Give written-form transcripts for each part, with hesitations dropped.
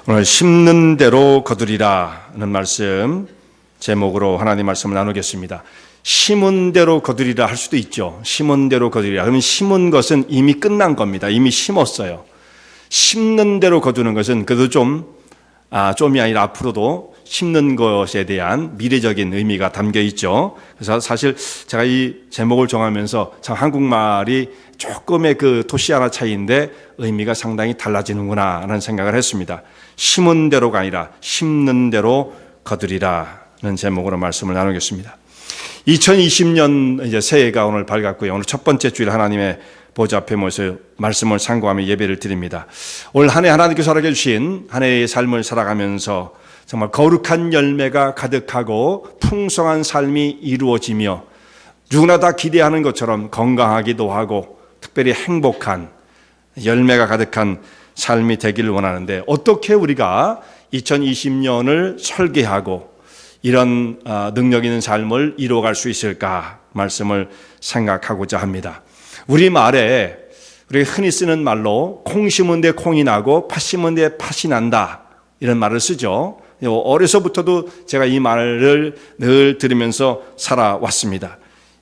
오늘 심는 대로 거두리라는 말씀 제목으로 하나님 말씀을 나누겠습니다. 심은 대로 거두리라 할 수도 있죠. 심은 대로 거두리라. 그러면 심은 것은 이미 끝난 겁니다. 이미 심었어요. 심는 대로 거두는 것은 그래도 좀이 아니라 앞으로도 심는 것에 대한 미래적인 의미가 담겨 있죠. 그래서 사실 제가 이 제목을 정하면서 참 한국말이 조금의 그 토시 하나 차이인데 의미가 상당히 달라지는구나 라는 생각을 했습니다. 심은 대로가 아니라 심는 대로 거두리라는 제목으로 말씀을 나누겠습니다. 2020년 이제 새해가 오늘 밝았고요. 오늘 첫 번째 주일 하나님의 보좌 앞에 모여서 말씀을 상고하며 예배를 드립니다. 올 한 해 하나님께서 허락해 주신 한 해의 삶을 살아가면서 정말 거룩한 열매가 가득하고 풍성한 삶이 이루어지며 누구나 다 기대하는 것처럼 건강하기도 하고 특별히 행복한 열매가 가득한 삶이 되기를 원하는데 어떻게 우리가 2020년을 설계하고 이런 능력 있는 삶을 이루어갈 수 있을까 말씀을 생각하고자 합니다. 우리말에 우리가 흔히 쓰는 말로 콩 심은 데 콩이 나고 팥 심은 데 팥이 난다 이런 말을 쓰죠. 어려서부터도 제가 이 말을 늘 들으면서 살아왔습니다.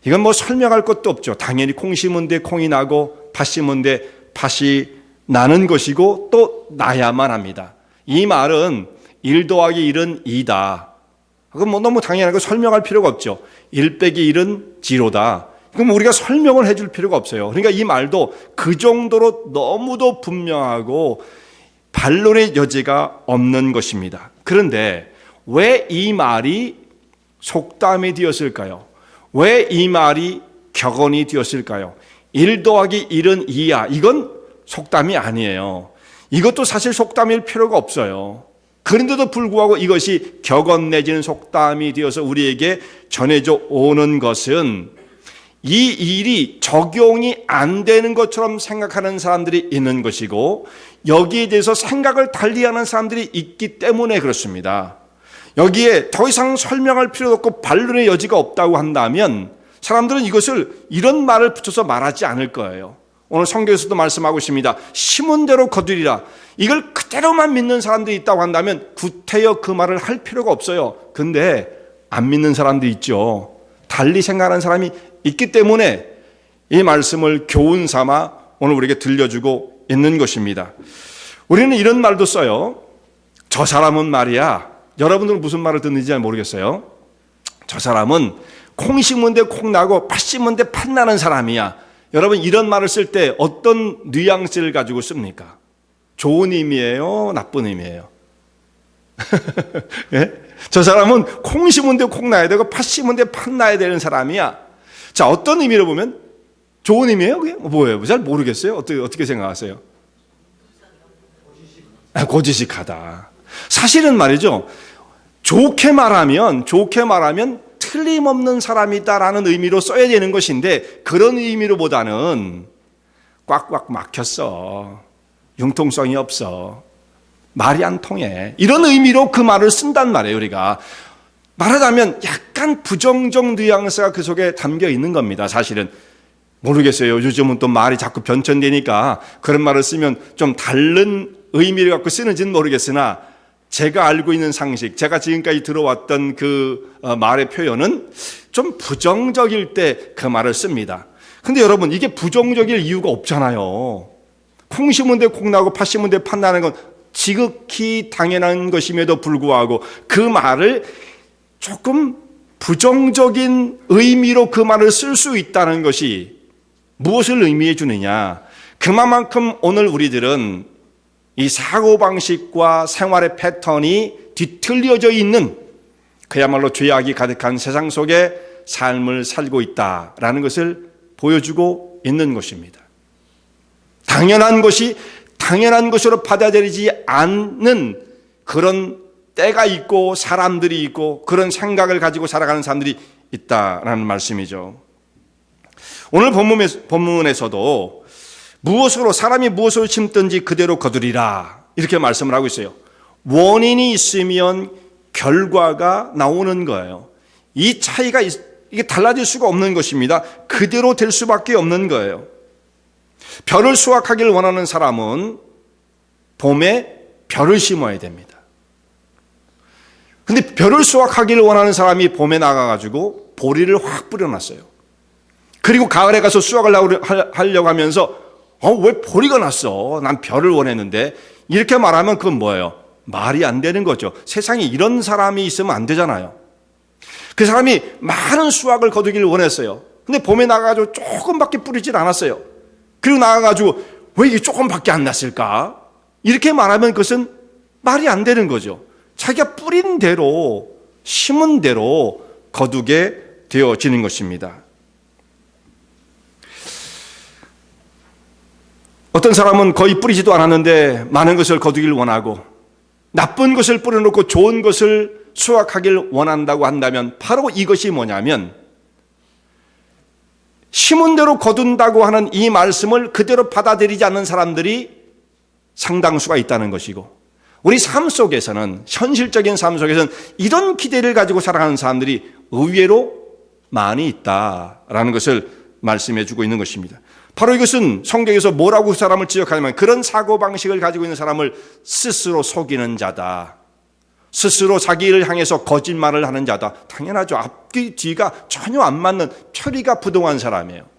이건 뭐 설명할 것도 없죠. 당연히 콩 심은 데 콩이 나고 팥 심은 데 팥이 나는 것이고 또 나야만 합니다. 이 말은 1 더하기 1은 2다. 그건 뭐 너무 당연하고 설명할 필요가 없죠. 1 빼기 1은 0다. 그럼 우리가 설명을 해줄 필요가 없어요. 그러니까 이 말도 그 정도로 너무도 분명하고 반론의 여지가 없는 것입니다. 그런데 왜 이 말이 속담이 되었을까요? 왜 이 말이 격언이 되었을까요? 1 더하기 1은 2야. 이건 속담이 아니에요. 이것도 사실 속담일 필요가 없어요. 그런데도 불구하고 이것이 격언 내지는 속담이 되어서 우리에게 전해져 오는 것은 이 일이 적용이 안 되는 것처럼 생각하는 사람들이 있는 것이고 여기에 대해서 생각을 달리하는 사람들이 있기 때문에 그렇습니다. 여기에 더 이상 설명할 필요도 없고 반론의 여지가 없다고 한다면 사람들은 이것을 이런 말을 붙여서 말하지 않을 거예요. 오늘 성경에서도 말씀하고 있습니다. 심은 대로 거두리라. 이걸 그대로만 믿는 사람들이 있다고 한다면 구태여 그 말을 할 필요가 없어요. 근데 안 믿는 사람도 있죠. 달리 생각하는 사람이 있기 때문에 이 말씀을 교훈 삼아 오늘 우리에게 들려주고 있는 것입니다. 우리는 이런 말도 써요. 저 사람은 말이야. 여러분들은 무슨 말을 듣는지 잘 모르겠어요. 저 사람은 콩 심은 데 콩 나고 팥 심은 데 팥 나는 사람이야. 여러분 이런 말을 쓸 때 어떤 뉘앙스를 가지고 씁니까? 좋은 의미예요? 나쁜 의미예요? 예? 저 사람은 콩 심은 데 콩 나야 되고 팥 심은 데 팥 나야 되는 사람이야. 자, 어떤 의미로 보면 좋은 의미예요? 그게 뭐예요? 잘 모르겠어요. 어떻게 생각하세요? 고지식하다. 사실은 말이죠. 좋게 말하면 틀림없는 사람이다라는 의미로 써야 되는 것인데 그런 의미로보다는 꽉꽉 막혔어. 융통성이 없어. 말이 안 통해. 이런 의미로 그 말을 쓴단 말이에요. 우리가 말하자면 약간 부정적 뉘앙스가 그 속에 담겨 있는 겁니다. 사실은 모르겠어요. 요즘은 또 말이 자꾸 변천되니까 그런 말을 쓰면 좀 다른 의미를 갖고 쓰는지는 모르겠으나 제가 알고 있는 상식, 제가 지금까지 들어왔던 그 말의 표현은 좀 부정적일 때 그 말을 씁니다. 근데 여러분 이게 부정적일 이유가 없잖아요. 콩 심은 데 콩 나고 팥 심은 데 팥 나는 건 지극히 당연한 것임에도 불구하고 그 말을 조금 부정적인 의미로 그 말을 쓸 수 있다는 것이 무엇을 의미해 주느냐. 그만큼 오늘 우리들은 이 사고방식과 생활의 패턴이 뒤틀려져 있는 그야말로 죄악이 가득한 세상 속에 삶을 살고 있다라는 것을 보여주고 있는 것입니다. 당연한 것이 당연한 것으로 받아들이지 않는 그런 때가 있고 사람들이 있고 그런 생각을 가지고 살아가는 사람들이 있다라는 말씀이죠. 오늘 본문에서도 사람이 무엇을 심든지 그대로 거두리라 이렇게 말씀을 하고 있어요. 원인이 있으면 결과가 나오는 거예요. 이 차이가 이게 달라질 수가 없는 것입니다. 그대로 될 수밖에 없는 거예요. 벼를 수확하기를 원하는 사람은 봄에 벼를 심어야 됩니다. 근데 벼를 수확하기를 원하는 사람이 봄에 나가가지고 보리를 확 뿌려놨어요. 그리고 가을에 가서 수확을 하려고 하면서 왜 보리가 났어? 난 벼를 원했는데. 이렇게 말하면 그건 뭐예요? 말이 안 되는 거죠. 세상에 이런 사람이 있으면 안 되잖아요. 그 사람이 많은 수확을 거두기를 원했어요. 근데 봄에 나가가지고 조금밖에 뿌리질 않았어요. 그리고 나가가지고 왜 이게 조금밖에 안 났을까? 이렇게 말하면 그것은 말이 안 되는 거죠. 자기가 뿌린 대로, 심은 대로 거두게 되어지는 것입니다. 어떤 사람은 거의 뿌리지도 않았는데 많은 것을 거두기를 원하고 나쁜 것을 뿌려놓고 좋은 것을 수확하기를 원한다고 한다면 바로 이것이 뭐냐면 심은 대로 거둔다고 하는 이 말씀을 그대로 받아들이지 않는 사람들이 상당수가 있다는 것이고, 우리 삶 속에서는, 현실적인 삶 속에서는 이런 기대를 가지고 살아가는 사람들이 의외로 많이 있다라는 것을 말씀해 주고 있는 것입니다. 바로 이것은 성경에서 뭐라고 사람을 지적하냐면 그런 사고방식을 가지고 있는 사람을 스스로 속이는 자다, 스스로 자기를 향해서 거짓말을 하는 자다. 당연하죠. 앞뒤 뒤가 전혀 안 맞는 표리가 부동한 사람이에요.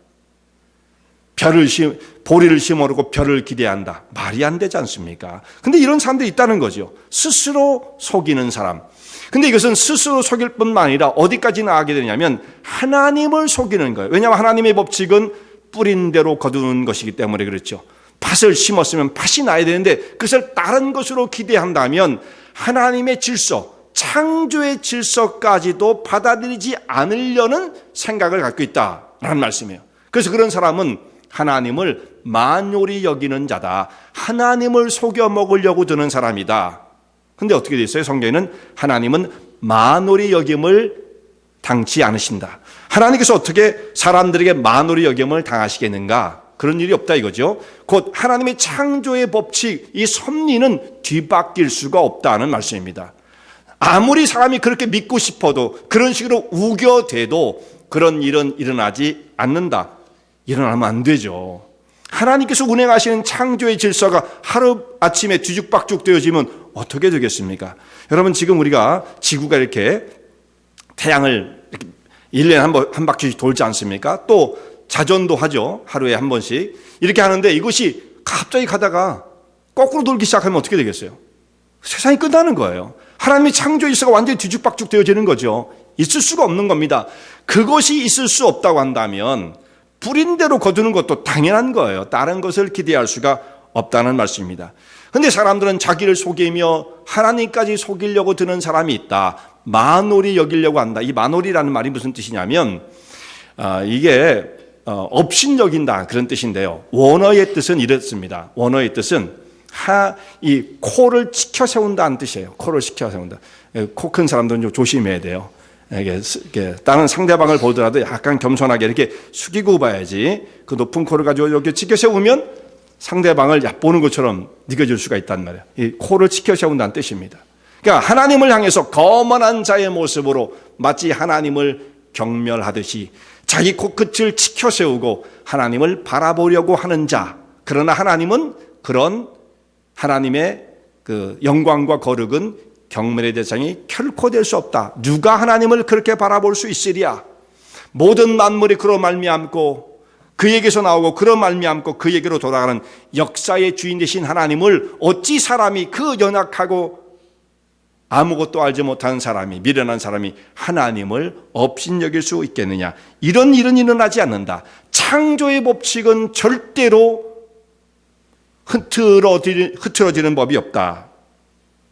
보리를 심어놓고 벼를 기대한다. 말이 안 되지 않습니까? 근데 이런 사람들이 있다는 거죠. 스스로 속이는 사람. 근데 이것은 스스로 속일 뿐만 아니라 어디까지 나가게 되냐면 하나님을 속이는 거예요. 왜냐하면 하나님의 법칙은 뿌린 대로 거두는 것이기 때문에 그렇죠. 밭을 심었으면 밭이 나야 되는데 그것을 다른 것으로 기대한다면 하나님의 질서, 창조의 질서까지도 받아들이지 않으려는 생각을 갖고 있다라는 말씀이에요. 그래서 그런 사람은 하나님을 만요리 여기는 자다. 하나님을 속여 먹으려고 드는 사람이다. 근데 어떻게 되어 있어요? 성경에는 하나님은 만요리 여김을 당치 않으신다. 하나님께서 어떻게 사람들에게 만요리 여김을 당하시겠는가? 그런 일이 없다 이거죠. 곧 하나님의 창조의 법칙, 이 섭리는 뒤바뀔 수가 없다는 말씀입니다. 아무리 사람이 그렇게 믿고 싶어도 그런 식으로 우겨대도 그런 일은 일어나지 않는다. 일어나면 안 되죠. 하나님께서 운행하시는 창조의 질서가 하루아침에 뒤죽박죽 되어지면 어떻게 되겠습니까? 여러분, 지금 우리가 지구가 이렇게 태양을 이렇게 1년에 한 바퀴씩 돌지 않습니까? 또 자전도 하죠. 하루에 한 번씩. 이렇게 하는데 이것이 갑자기 가다가 거꾸로 돌기 시작하면 어떻게 되겠어요? 세상이 끝나는 거예요. 하나님의 창조 질서가 완전히 뒤죽박죽 되어지는 거죠. 있을 수가 없는 겁니다. 그것이 있을 수 없다고 한다면 뿌린 대로 거두는 것도 당연한 거예요. 다른 것을 기대할 수가 없다는 말씀입니다. 그런데 사람들은 자기를 속이며 하나님까지 속이려고 드는 사람이 있다. 만오리 여기려고 한다. 이 만오리라는 말이 무슨 뜻이냐면 이게 업신여긴다 그런 뜻인데요. 원어의 뜻은 이렇습니다. 원어의 뜻은 이 코를 치켜 세운다는 뜻이에요. 코를 치켜 세운다. 코 큰 사람들은 좀 조심해야 돼요. 이게 다른 상대방을 보더라도 약간 겸손하게 이렇게 숙이고 봐야지. 그 높은 코를 가지고 이렇게 치켜 세우면 상대방을 얕보는 것처럼 느껴질 수가 있단 말이에요. 이 코를 치켜 세운다는 뜻입니다. 그러니까 하나님을 향해서 거만한 자의 모습으로 마치 하나님을 경멸하듯이 자기 코끝을 치켜 세우고 하나님을 바라보려고 하는 자. 그러나 하나님은 그런 하나님의 그 영광과 거룩은 경멸의 대상이 결코 될 수 없다. 누가 하나님을 그렇게 바라볼 수 있으랴? 모든 만물이 그로 말미암고 그에게서 나오고 그로 말미암고 그에게로 돌아가는 역사의 주인 되신 하나님을 어찌 사람이 그 연약하고 아무것도 알지 못하는 사람이, 미련한 사람이 하나님을 업신여길 수 있겠느냐? 이런 일은 일어나지 않는다. 창조의 법칙은 절대로 흐트러지는 법이 없다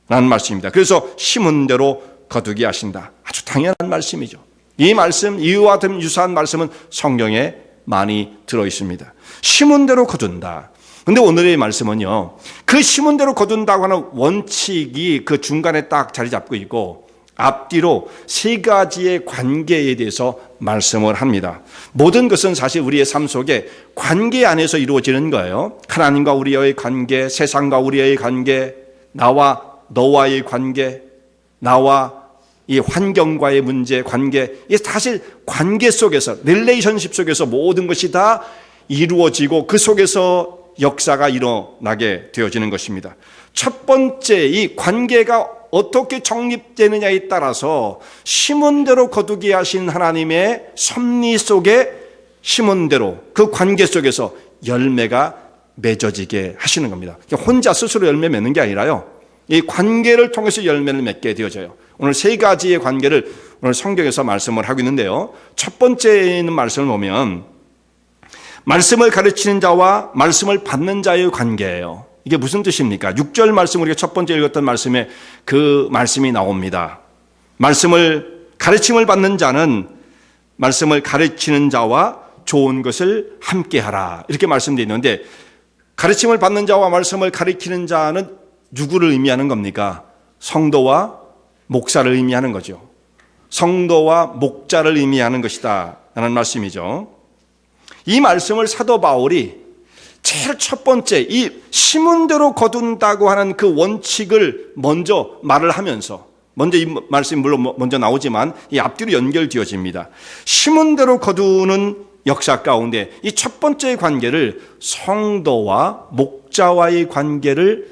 라는 말씀입니다. 그래서 심은 대로 거두게 하신다. 아주 당연한 말씀이죠. 이 말씀, 이와 같은 유사한 말씀은 성경에 많이 들어있습니다. 심은 대로 거둔다. 근데 오늘의 말씀은요, 그 심은 대로 거둔다고 하는 원칙이 그 중간에 딱 자리 잡고 있고 앞뒤로 세 가지의 관계에 대해서 말씀을 합니다. 모든 것은 사실 우리의 삶 속에 관계 안에서 이루어지는 거예요. 하나님과 우리의 관계, 세상과 우리의 관계, 나와 너와의 관계, 나와 이 환경과의 문제, 관계, 이 사실 관계 속에서, 릴레이션십 속에서 모든 것이 다 이루어지고 그 속에서 역사가 일어나게 되어지는 것입니다. 첫 번째, 이 관계가 어떻게 정립되느냐에 따라서 심은 대로 거두게 하신 하나님의 섭리 속에 심은 대로 그 관계 속에서 열매가 맺어지게 하시는 겁니다. 혼자 스스로 열매 맺는 게 아니라요, 이 관계를 통해서 열매를 맺게 되어져요. 오늘 세 가지의 관계를 오늘 성경에서 말씀을 하고 있는데요, 첫 번째 있는 말씀을 보면 말씀을 가르치는 자와 말씀을 받는 자의 관계예요. 이게 무슨 뜻입니까? 6절 말씀, 우리가 첫 번째 읽었던 말씀에 그 말씀이 나옵니다. 가르침을 받는 자는 말씀을 가르치는 자와 좋은 것을 함께하라, 이렇게 말씀되어 있는데, 가르침을 받는 자와 말씀을 가르치는 자는 누구를 의미하는 겁니까? 성도와 목사를 의미하는 거죠. 성도와 목자를 의미하는 것이다 라는 말씀이죠. 이 말씀을 사도 바울이 제일 첫 번째, 이 심은 대로 거둔다고 하는 그 원칙을 먼저 말을 하면서, 먼저 이 말씀이 물론 먼저 나오지만 이 앞뒤로 연결되어집니다. 심은 대로 거두는 역사 가운데 이 첫 번째 관계를 성도와 목자와의 관계를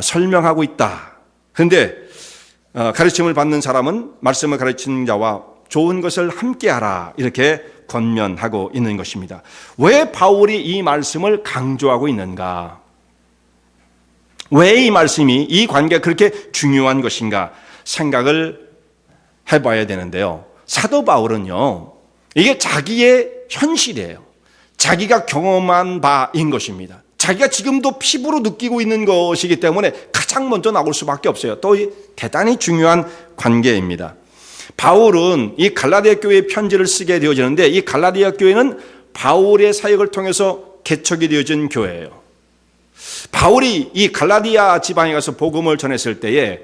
설명하고 있다. 그런데 가르침을 받는 사람은 말씀을 가르치는 자와 좋은 것을 함께하라, 이렇게 권면하고 있는 것입니다. 왜 바울이 이 말씀을 강조하고 있는가? 왜 이 말씀이, 이 관계가 그렇게 중요한 것인가 생각을 해봐야 되는데요, 사도 바울은요, 이게 자기의 현실이에요. 자기가 경험한 바인 것입니다. 자기가 지금도 피부로 느끼고 있는 것이기 때문에 가장 먼저 나올 수밖에 없어요. 또 대단히 중요한 관계입니다. 바울은 이 갈라디아 교회에 편지를 쓰게 되어지는데, 이 갈라디아 교회는 바울의 사역을 통해서 개척이 되어진 교회예요. 바울이 이 갈라디아 지방에 가서 복음을 전했을 때에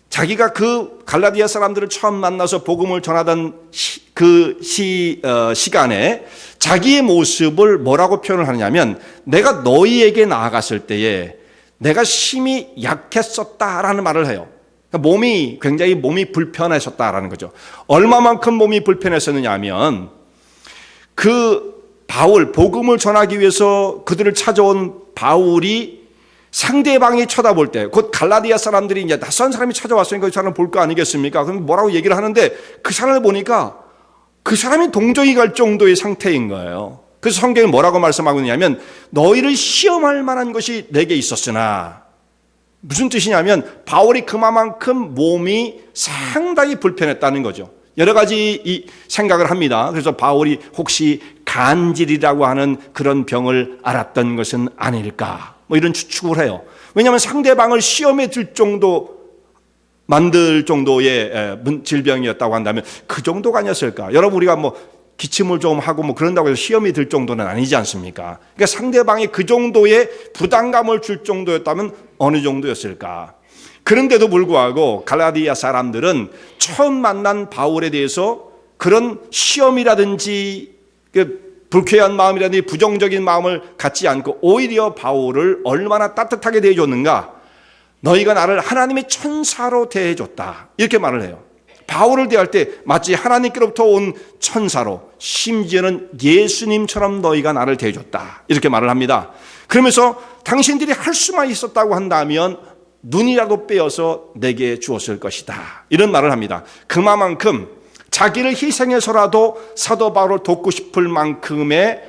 자기가 그 갈라디아 사람들을 처음 만나서 복음을 전하던 시간에 자기의 모습을 뭐라고 표현을 하느냐면, 내가 너희에게 나아갔을 때에 내가 심히 약했었다라는 말을 해요. 굉장히 몸이 불편했었다라는 거죠. 얼마만큼 몸이 불편했었느냐 하면, 복음을 전하기 위해서 그들을 찾아온 바울이 상대방이 쳐다볼 때, 곧 갈라디아 사람들이 이제 낯선 사람이 찾아왔으니까 그 사람을 볼 거 아니겠습니까? 그럼 뭐라고 얘기를 하는데, 그 사람을 보니까 그 사람이 동정이 갈 정도의 상태인 거예요. 그래서 성경이 뭐라고 말씀하고 있냐면, 너희를 시험할 만한 것이 내게 있었으나, 무슨 뜻이냐면 바울이 그만큼 몸이 상당히 불편했다는 거죠. 여러 가지 생각을 합니다. 그래서 바울이 혹시 간질이라고 하는 그런 병을 앓았던 것은 아닐까, 이런 추측을 해요. 왜냐하면 상대방을 시험에 만들 정도의 질병이었다고 한다면 그 정도가 아니었을까. 여러분, 우리가 기침을 좀 하고 그런다고 해서 시험이 들 정도는 아니지 않습니까? 그러니까 상대방이 그 정도의 부담감을 줄 정도였다면 어느 정도였을까? 그런데도 불구하고 갈라디아 사람들은 처음 만난 바울에 대해서 그런 시험이라든지 불쾌한 마음이라든지 부정적인 마음을 갖지 않고 오히려 바울을 얼마나 따뜻하게 대해줬는가? 너희가 나를 하나님의 천사로 대해줬다, 이렇게 말을 해요. 바울을 대할 때 마치 하나님께로부터 온 천사로, 심지어는 예수님처럼 너희가 나를 대해줬다, 이렇게 말을 합니다. 그러면서 당신들이 할 수만 있었다고 한다면 눈이라도 빼어서 내게 주었을 것이다, 이런 말을 합니다. 그만큼 자기를 희생해서라도 사도 바울을 돕고 싶을 만큼의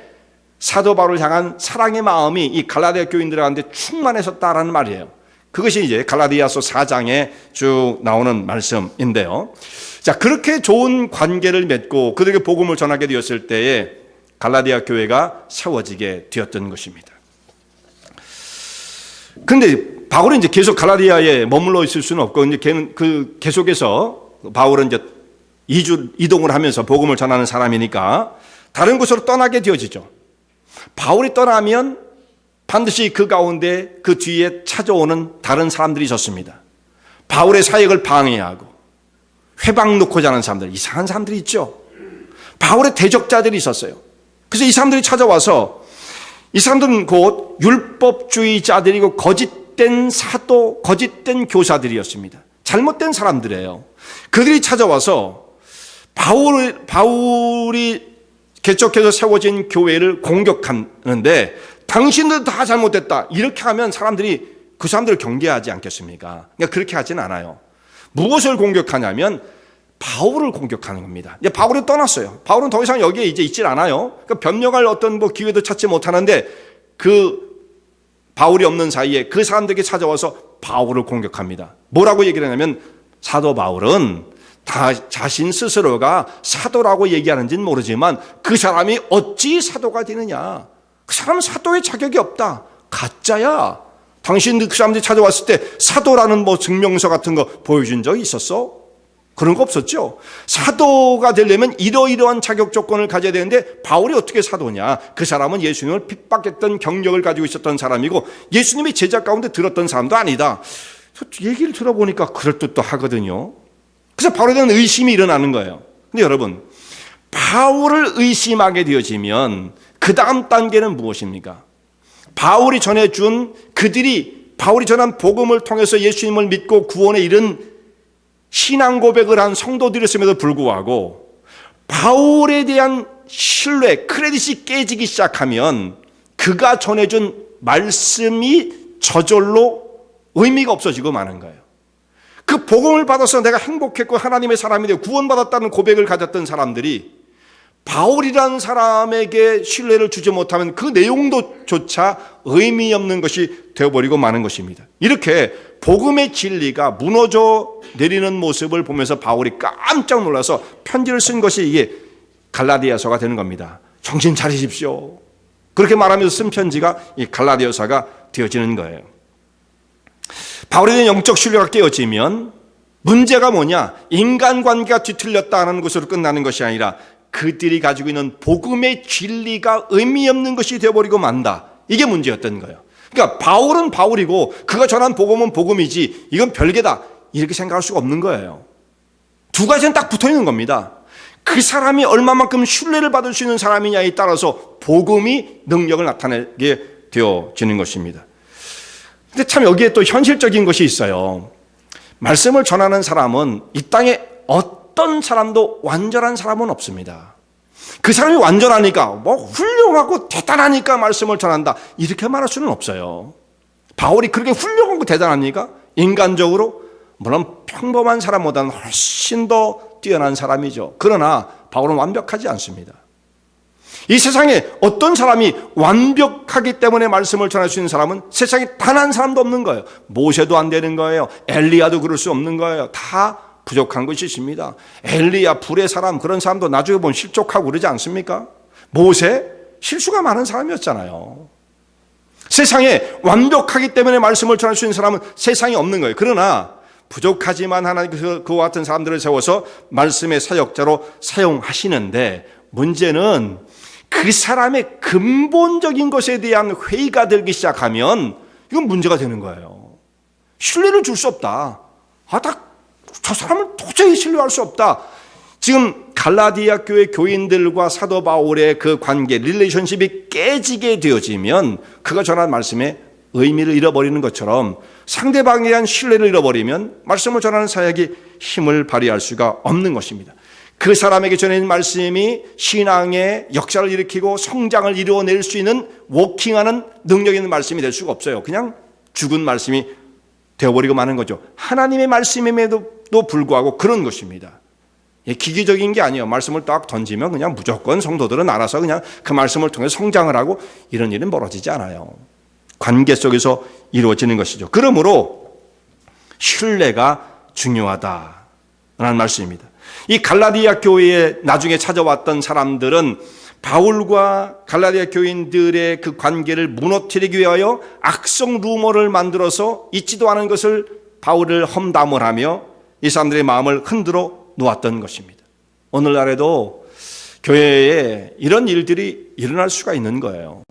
사도 바울을 향한 사랑의 마음이 이 갈라디아 교인들한테 충만했었다라는 말이에요. 그것이 이제 갈라디아서 4장에 쭉 나오는 말씀인데요. 자, 그렇게 좋은 관계를 맺고 그들에게 복음을 전하게 되었을 때에 갈라디아 교회가 세워지게 되었던 것입니다. 그런데 바울은 이제 계속 갈라디아에 머물러 있을 수는 없고, 이제 걔는 계속해서 바울은 이제 이동을 하면서 복음을 전하는 사람이니까 다른 곳으로 떠나게 되어지죠. 바울이 떠나면 반드시 그 가운데 그 뒤에 찾아오는 다른 사람들이 있었습니다. 바울의 사역을 방해하고 회방 놓고자 하는 사람들, 이상한 사람들이 있죠. 바울의 대적자들이 있었어요. 그래서 이 사람들이 찾아와서, 이 사람들은 곧 율법주의자들이고 거짓된 사도, 거짓된 교사들이었습니다. 잘못된 사람들이에요. 그들이 찾아와서 바울이 개척해서 세워진 교회를 공격하는데 당신들 다 잘못됐다. 이렇게 하면 사람들이 그 사람들을 경계하지 않겠습니까? 그러니까 그렇게 하지는 않아요. 무엇을 공격하냐면 바울을 공격하는 겁니다. 이제 바울이 떠났어요. 바울은 더 이상 여기에 이제 있질 않아요. 그러니까 변명할 어떤 기회도 찾지 못하는데 그 바울이 없는 사이에 그 사람들에게 찾아와서 바울을 공격합니다. 뭐라고 얘기를 하냐면 사도 바울은 다 자신 스스로가 사도라고 얘기하는지는 모르지만 그 사람이 어찌 사도가 되느냐. 그 사람은 사도의 자격이 없다. 가짜야. 당신 그 사람들이 찾아왔을 때 사도라는 증명서 같은 거 보여준 적이 있었어? 그런 거 없었죠. 사도가 되려면 이러이러한 자격 조건을 가져야 되는데 바울이 어떻게 사도냐. 그 사람은 예수님을 핍박했던 경력을 가지고 있었던 사람이고 예수님이 제자 가운데 들었던 사람도 아니다. 얘기를 들어보니까 그럴듯도 하거든요. 그래서 바울에 대한 의심이 일어나는 거예요. 근데 여러분, 바울을 의심하게 되어지면 그 다음 단계는 무엇입니까? 바울이 전해준 바울이 전한 복음을 통해서 예수님을 믿고 구원에 이른 신앙 고백을 한 성도들이었음에도 불구하고 바울에 대한 신뢰, 크레딧이 깨지기 시작하면 그가 전해준 말씀이 저절로 의미가 없어지고 마는 거예요. 그 복음을 받아서 내가 행복했고 하나님의 사람이 되고 구원받았다는 고백을 가졌던 사람들이 바울이라는 사람에게 신뢰를 주지 못하면 그 내용도조차 의미 없는 것이 되어버리고 마는 것입니다. 이렇게 복음의 진리가 무너져 내리는 모습을 보면서 바울이 깜짝 놀라서 편지를 쓴 것이 이게 갈라디아서가 되는 겁니다. 정신 차리십시오. 그렇게 말하면서 쓴 편지가 이 갈라디아서가 되어지는 거예요. 바울에 대한 영적 신뢰가 깨어지면 문제가 뭐냐? 인간관계가 뒤틀렸다는 것으로 끝나는 것이 아니라 그들이 가지고 있는 복음의 진리가 의미 없는 것이 되어버리고 만다. 이게 문제였던 거예요. 그러니까 바울은 바울이고 그가 전한 복음은 복음이지 이건 별개다. 이렇게 생각할 수가 없는 거예요. 두 가지는 딱 붙어있는 겁니다. 그 사람이 얼마만큼 신뢰를 받을 수 있는 사람이냐에 따라서 복음이 능력을 나타내게 되어지는 것입니다. 근데 참 여기에 또 현실적인 것이 있어요. 말씀을 전하는 사람은 이 땅에 어떤 사람도 완전한 사람은 없습니다. 그 사람이 완전하니까 훌륭하고 대단하니까 말씀을 전한다 이렇게 말할 수는 없어요. 바울이 그렇게 훌륭하고 대단합니까? 인간적으로 물론 평범한 사람보다는 훨씬 더 뛰어난 사람이죠. 그러나 바울은 완벽하지 않습니다. 이 세상에 어떤 사람이 완벽하기 때문에 말씀을 전할 수 있는 사람은 세상에 단 한 사람도 없는 거예요. 모세도 안 되는 거예요. 엘리야도 그럴 수 없는 거예요. 다 부족한 것이 있습니다. 엘리야 불의 사람 그런 사람도 나중에 보면 실족하고 그러지 않습니까? 모세 실수가 많은 사람이었잖아요. 세상에 완벽하기 때문에 말씀을 전할 수 있는 사람은 세상에 없는 거예요. 그러나 부족하지만 하나님께서 그와 같은 사람들을 세워서 말씀의 사역자로 사용하시는데 문제는 그 사람의 근본적인 것에 대한 회의가 들기 시작하면 이건 문제가 되는 거예요. 신뢰를 줄 수 없다. 저 사람을 도저히 신뢰할 수 없다. 지금 갈라디아 교회 교인들과 사도 바울의 그 관계, 릴레이션십이 깨지게 되어지면 그가 전한 말씀의 의미를 잃어버리는 것처럼 상대방에 대한 신뢰를 잃어버리면 말씀을 전하는 사역이 힘을 발휘할 수가 없는 것입니다. 그 사람에게 전해진 말씀이 신앙의 역사를 일으키고 성장을 이루어낼 수 있는 워킹하는 능력 있는 말씀이 될 수가 없어요. 그냥 죽은 말씀이 되어버리고 마는 거죠. 하나님의 말씀임에도 불구하고 그런 것입니다. 기기적인 게 아니에요. 말씀을 딱 던지면 그냥 무조건 성도들은 알아서 그냥 그 말씀을 통해 성장을 하고 이런 일은 벌어지지 않아요. 관계 속에서 이루어지는 것이죠. 그러므로 신뢰가 중요하다라는 말씀입니다. 이 갈라디아 교회에 나중에 찾아왔던 사람들은 바울과 갈라디아 교인들의 그 관계를 무너뜨리기 위하여 악성 루머를 만들어서 있지도 않은 것을 바울을 험담을 하며 이 사람들의 마음을 흔들어 놓았던 것입니다. 오늘날에도 교회에 이런 일들이 일어날 수가 있는 거예요.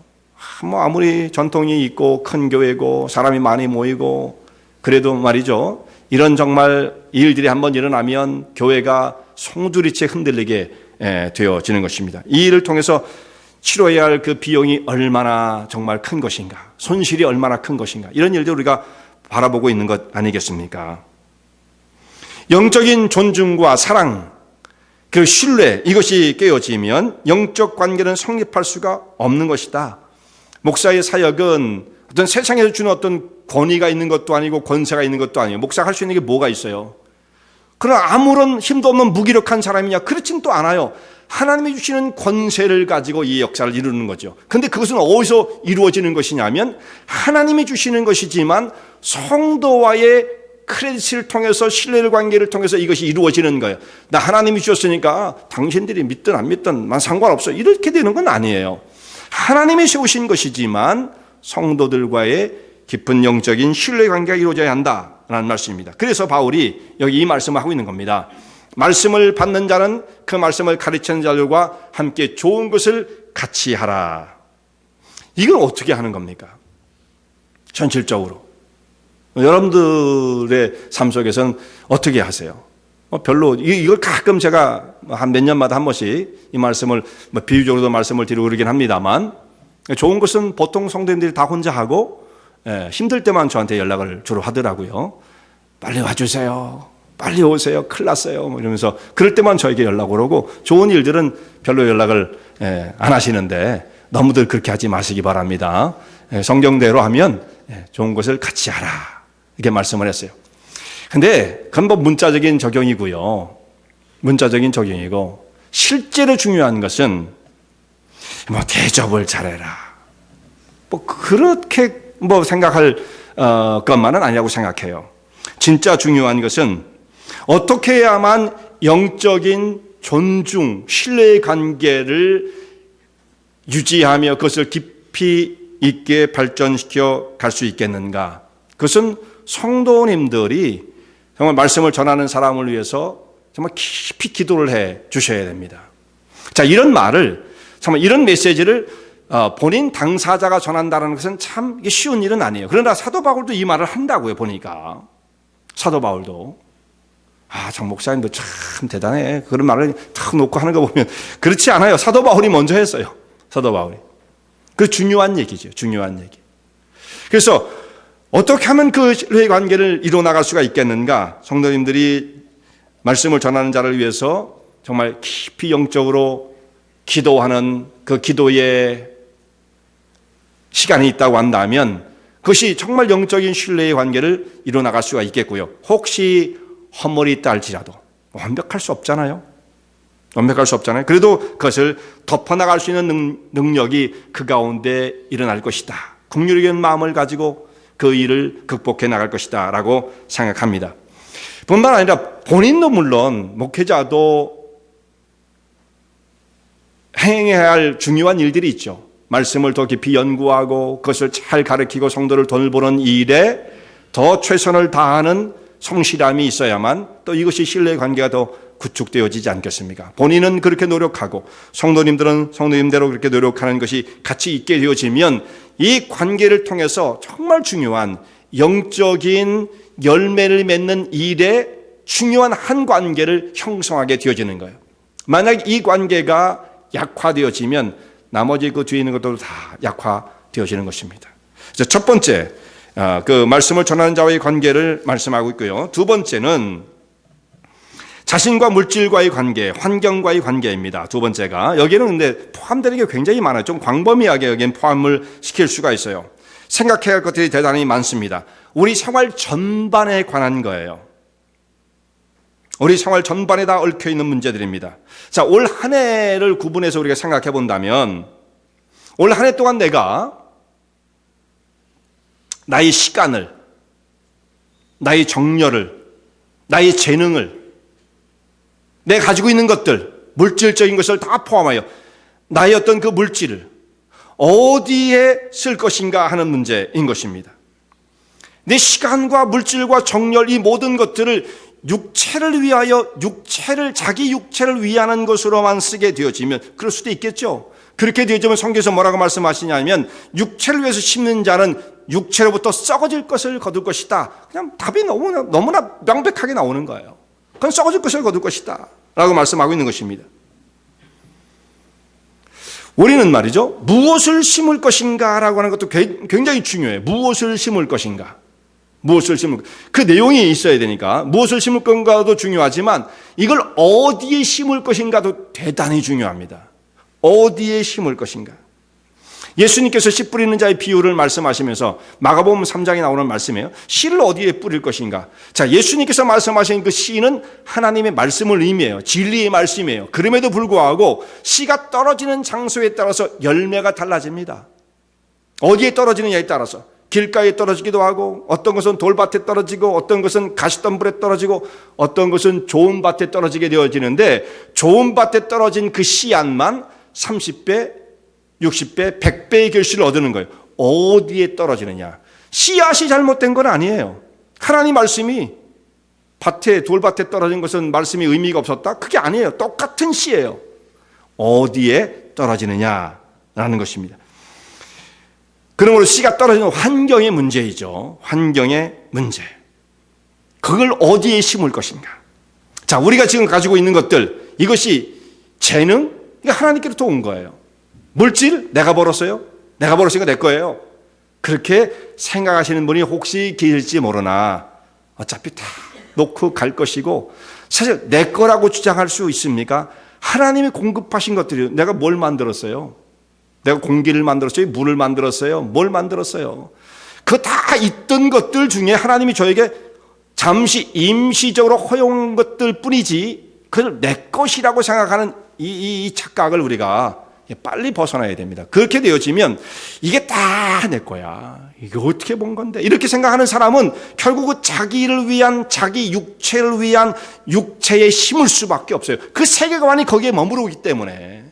아무리 전통이 있고 큰 교회고 사람이 많이 모이고 그래도 말이죠. 이런 정말 일들이 한번 일어나면 교회가 송두리째 흔들리게 되어지는 것입니다. 이 일을 통해서 치러야 할 그 비용이 얼마나 정말 큰 것인가, 손실이 얼마나 큰 것인가, 이런 일들 우리가 바라보고 있는 것 아니겠습니까? 영적인 존중과 사랑, 그 신뢰, 이것이 깨어지면 영적 관계는 성립할 수가 없는 것이다 목사의 사역은 어떤 세상에서 주는 어떤 권위가 있는 것도 아니고 권세가 있는 것도 아니에요. 목사가 할 수 있는 게 뭐가 있어요? 그러나 아무런 힘도 없는 무기력한 사람이냐? 그렇진 또 않아요. 하나님이 주시는 권세를 가지고 이 역사를 이루는 거죠. 그런데 그것은 어디서 이루어지는 것이냐면 하나님이 주시는 것이지만 성도와의 크레딧을 통해서 신뢰의 관계를 통해서 이것이 이루어지는 거예요. 나 하나님이 주셨으니까 당신들이 믿든 안 믿든 난 상관없어. 이렇게 되는 건 아니에요. 하나님이 세우신 것이지만 성도들과의 깊은 영적인 신뢰의 관계가 이루어져야 한다라는 말씀입니다. 그래서 바울이 여기 이 말씀을 하고 있는 겁니다. 말씀을 받는 자는 그 말씀을 가르치는 자들과 함께 좋은 것을 같이 하라. 이걸 어떻게 하는 겁니까? 현실적으로 여러분들의 삶 속에서는 어떻게 하세요? 별로 이걸 가끔 제가 한 몇 년마다 한 번씩 이 말씀을 비유적으로도 말씀을 드리고 그러긴 합니다만, 좋은 것은 보통 성도님들이 다 혼자 하고 힘들 때만 저한테 연락을 주로 하더라고요. 빨리 와주세요. 빨리 오세요. 큰일 났어요. 이러면서 그럴 때만 저에게 연락 오고, 좋은 일들은 별로 연락을 안 하시는데 너무들 그렇게 하지 마시기 바랍니다. 성경대로 하면 좋은 것을 같이 하라, 이렇게 말씀을 했어요. 근데 그건 뭐 문자적인 적용이고요. 문자적인 적용이고, 실제로 중요한 것은 뭐 대접을 잘해라, 뭐 그렇게 뭐 생각할 것만은 아니라고 생각해요. 진짜 중요한 것은 어떻게 해야만 영적인 존중, 신뢰의 관계를 유지하며 그것을 깊이 있게 발전시켜 갈 수 있겠는가? 그것은 성도님들이 정말 말씀을 전하는 사람을 위해서 정말 깊이 기도를 해 주셔야 됩니다. 자, 이런 말을, 정말 이런 메시지를 본인 당사자가 전한다는 것은 참 쉬운 일은 아니에요. 그러나 사도 바울도 이 말을 한다고요, 보니까. 사도 바울도. 장 목사님도 참 대단해. 그런 말을 탁 놓고 하는 거 보면 그렇지 않아요. 사도 바울이 먼저 했어요. 사도 바울이. 그 중요한 얘기죠. 중요한 얘기. 그래서 어떻게 하면 그 신뢰의 관계를 이뤄나갈 수가 있겠는가? 성도님들이 말씀을 전하는 자를 위해서 정말 깊이 영적으로 기도하는 그 기도의 시간이 있다고 한다면 그것이 정말 영적인 신뢰의 관계를 이뤄나갈 수가 있겠고요. 혹시 허물이 있다 할지라도 완벽할 수 없잖아요. 완벽할 수 없잖아요. 그래도 그것을 덮어나갈 수 있는 능력이 그 가운데 일어날 것이다. 긍휼적인 마음을 가지고 그 일을 극복해 나갈 것이다 라고 생각합니다. 뿐만 아니라 본인도 물론 목회자도 행해야 할 중요한 일들이 있죠. 말씀을 더 깊이 연구하고 그것을 잘 가르치고 성도를 돌보는 일에 더 최선을 다하는 성실함이 있어야만 또 이것이 신뢰의 관계가 더 구축되어지지 않겠습니까? 본인은 그렇게 노력하고 성도님들은 성도님대로 그렇게 노력하는 것이 같이 있게 되어지면 이 관계를 통해서 정말 중요한 영적인 열매를 맺는 일에 중요한 한 관계를 형성하게 되어지는 거예요. 만약 이 관계가 약화되어지면 나머지 그 뒤에 있는 것도 다 약화되어지는 것입니다. 첫 번째, 그 말씀을 전하는 자와의 관계를 말씀하고 있고요. 두 번째는 자신과 물질과의 관계, 환경과의 관계입니다. 두 번째가. 여기는 근데 포함되는 게 굉장히 많아요. 좀 광범위하게 여기는 포함을 시킬 수가 있어요. 생각해야 할 것들이 대단히 많습니다. 우리 생활 전반에 관한 거예요. 우리 생활 전반에 다 얽혀있는 문제들입니다. 자, 올 한 해를 구분해서 우리가 생각해 본다면 올 한 해 동안 내가 나의 시간을, 나의 정열을, 나의 재능을, 내가 가지고 있는 것들, 물질적인 것을 다 포함하여 나의 어떤 그 물질을 어디에 쓸 것인가 하는 문제인 것입니다. 내 시간과 물질과 정열, 이 모든 것들을 육체를 위하여 자기 육체를 위하는 것으로만 쓰게 되어지면 그럴 수도 있겠죠. 그렇게 되어지면 성경에서 뭐라고 말씀하시냐면 육체를 위해서 심는 자는 육체로부터 썩어질 것을 거둘 것이다. 그냥 답이 너무나 명백하게 나오는 거예요. 그건 썩어질 것을 거둘 것이다 라고 말씀하고 있는 것입니다. 우리는 말이죠, 무엇을 심을 것인가 라고 하는 것도 굉장히 중요해요. 무엇을 심을 것인가, 무엇을 심을, 그 내용이 있어야 되니까 무엇을 심을 건가도 중요하지만 이걸 어디에 심을 것인가도 대단히 중요합니다. 어디에 심을 것인가. 예수님께서 씨 뿌리는 자의 비유를 말씀하시면서 마가복음 3장에 나오는 말씀이에요. 씨를 어디에 뿌릴 것인가? 자, 예수님께서 말씀하신 그 씨는 하나님의 말씀을 의미해요. 진리의 말씀이에요. 그럼에도 불구하고 씨가 떨어지는 장소에 따라서 열매가 달라집니다. 어디에 떨어지느냐에 따라서 길가에 떨어지기도 하고, 어떤 것은 돌밭에 떨어지고, 어떤 것은 가시덤불에 떨어지고, 어떤 것은 좋은 밭에 떨어지게 되어지는데, 좋은 밭에 떨어진 그 씨앗만 30배, 60배, 100배의 결실을 얻는 거예요. 어디에 떨어지느냐? 씨앗이 잘못된 건 아니에요. 하나님 말씀이 밭에, 돌밭에 떨어진 것은 말씀이 의미가 없었다? 그게 아니에요. 똑같은 씨예요. 어디에 떨어지느냐라는 것입니다. 그러므로 씨가 떨어지는 환경의 문제이죠. 환경의 문제. 그걸 어디에 심을 것인가? 자, 우리가 지금 가지고 있는 것들, 이것이 재능? 이게 하나님께로부터 온 거예요. 물질? 내가 벌었어요? 내가 벌었으니까 내 거예요. 그렇게 생각하시는 분이 혹시 계실지 모르나 어차피 다 놓고 갈 것이고, 사실 내 거라고 주장할 수 있습니까? 하나님이 공급하신 것들이요. 내가 뭘 만들었어요? 내가 공기를 만들었어요? 물을 만들었어요? 뭘 만들었어요? 그 다 있던 것들 중에 하나님이 저에게 잠시 임시적으로 허용한 것들 뿐이지, 그걸 내 것이라고 생각하는 이 착각을 우리가 빨리 벗어나야 됩니다. 그렇게 되어지면 이게 다 내 거야. 이게 어떻게 본 건데? 이렇게 생각하는 사람은 결국 자기를 위한, 자기 육체를 위한 육체에 심을 수밖에 없어요. 그 세계관이 거기에 머무르기 때문에.